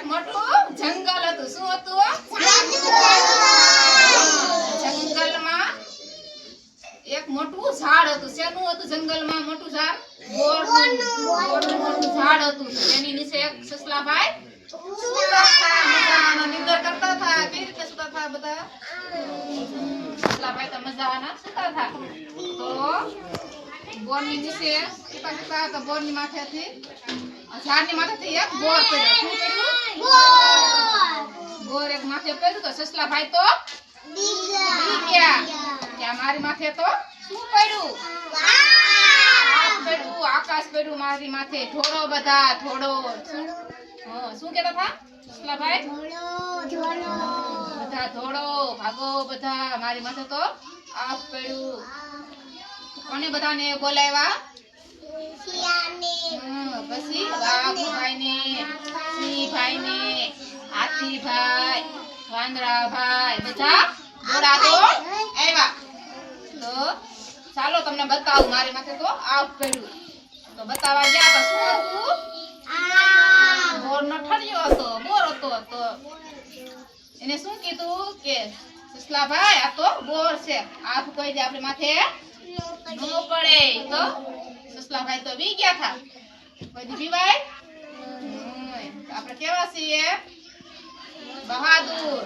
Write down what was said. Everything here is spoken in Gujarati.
એક મોટું જંગલ હતું. શું હતું? જંગલમાં એક મોટું ઝાડ હતું. શેનું હતું જંગલમાં મોટું ઝાડ? બોરનું મોટું ઝાડ હતું. તેની નીચે એક સસલાભાઈ સૂતા હતા. મજાના નિંદર કરતા હતા. કેવી રીતે સૂતા હતા બધા? સસલાભાઈ તો મજાના સૂતા હતા. તો બોરની નીચે સૂતા તો બોરની માથેથી ઝાડની માથેથી એક બોર પડ્યો. શું પડ્યું? બોર એક માથે પડ્યું તો સસલાભાઈ તો બી ગયા કે મારી માથે તો શું પડ્યું? આકાશ પડ્યું મારી માથે. થોડો બધા થોડો. શું કહેતા હતા સસલાભાઈ? બધા થોડો ભાગો બધા, મારી માથે તો આપ પડ્યું. કોને બધાને બોલાવ્યા? પછી વાઘભાઈ ને, સિંહભાઈ ને, હાથીભાઈ, વાંદરાભાઈ બધા બોલાતો આવ્યા. તો ચાલો તમને બતાવું મારી માથે તો આપ પડ્યું. તો બતાવવા ગયા તો શું હતું? બોરનો ઠળિયો હતો, બોર હતો. તો એને શું કીધું કે સસલાભાઈ આ તો બોર છે, આપ કોઈ દે આપણી માથે ન પડે. તો સસલાભાઈ તો બી ગયા હતા. કોઈ દી બીવાય? આપણે કેવા છીએ? બહાદુર.